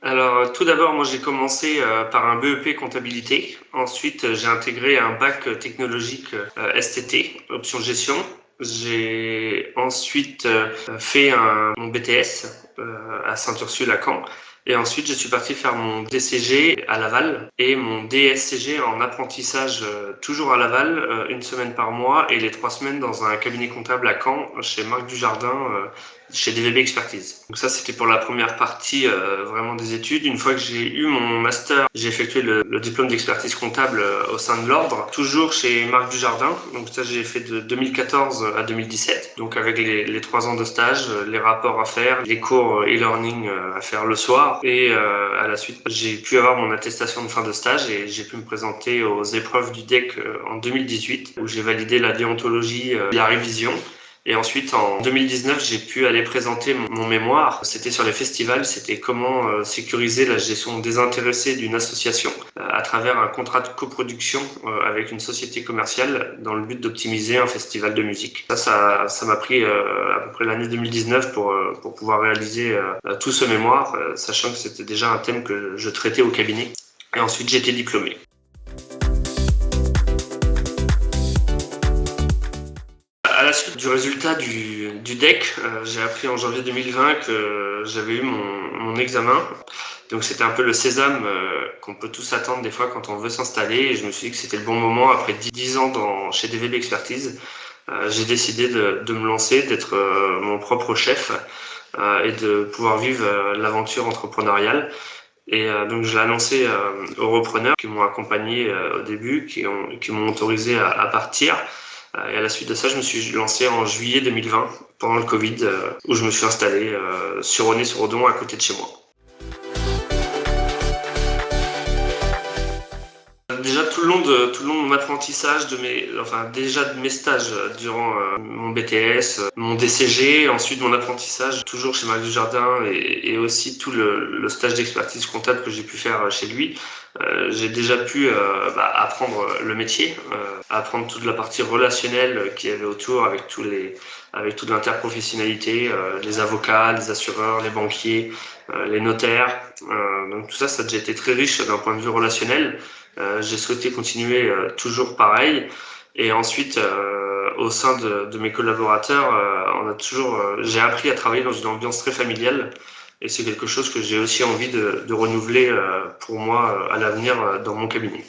Alors, tout d'abord, moi, j'ai commencé par un BEP comptabilité. Ensuite, j'ai intégré un bac technologique STT, option gestion. J'ai ensuite fait mon BTS à Saint-Ursule à Caen. Et ensuite, je suis parti faire mon DCG à Laval et mon DSCG en apprentissage toujours à Laval, une semaine par mois et les 3 semaines dans un cabinet comptable à Caen chez Marc Dujardin, chez DVB Expertise. Donc ça, c'était pour la première partie vraiment des études. Une fois que j'ai eu mon master, j'ai effectué le diplôme d'expertise comptable au sein de l'ordre, toujours chez Marc Dujardin. Donc ça, j'ai fait de 2014 à 2017. Donc avec les 3 ans de stage, les rapports à faire, les cours e-learning à faire le soir. Et à la suite, j'ai pu avoir mon attestation de fin de stage et j'ai pu me présenter aux épreuves du DEC en 2018, où j'ai validé la déontologie, la révision. Et ensuite, en 2019, j'ai pu aller présenter mon mémoire. C'était sur les festivals, c'était comment sécuriser la gestion désintéressée d'une association à travers un contrat de coproduction avec une société commerciale dans le but d'optimiser un festival de musique. Ça m'a pris à peu près l'année 2019 pour pouvoir réaliser tout ce mémoire, sachant que c'était déjà un thème que je traitais au cabinet. Et ensuite, j'ai été diplômé. À la suite du résultat du DEC, j'ai appris en janvier 2020 que j'avais eu mon examen. Donc c'était un peu le sésame qu'on peut tous attendre des fois quand on veut s'installer. Et je me suis dit que c'était le bon moment, après 10 ans chez DVB Expertise. J'ai décidé de me lancer, d'être mon propre chef et de pouvoir vivre l'aventure entrepreneuriale. Et donc je l'ai annoncé aux repreneurs qui m'ont accompagné au début, qui m'ont autorisé à partir. Et à la suite de ça, je me suis lancé en juillet 2020, pendant le Covid, où je me suis installé sur Aulnay-sur-Odon, à côté de chez moi. Déjà tout le long de mon apprentissage, déjà de mes stages durant mon BTS, mon DCG, ensuite mon apprentissage toujours chez Marc Dujardin et aussi tout le stage d'expertise comptable que j'ai pu faire chez lui. J'ai déjà pu apprendre le métier, apprendre toute la partie relationnelle qu'il y avait autour avec toute l'interprofessionnalité, les avocats, les assureurs, les banquiers, les notaires. Donc tout ça, ça a déjà été très riche d'un point de vue relationnel. J'ai souhaité continuer toujours pareil. Et ensuite, au sein de mes collaborateurs, j'ai appris à travailler dans une ambiance très familiale. Et c'est quelque chose que j'ai aussi envie de renouveler pour moi à l'avenir dans mon cabinet.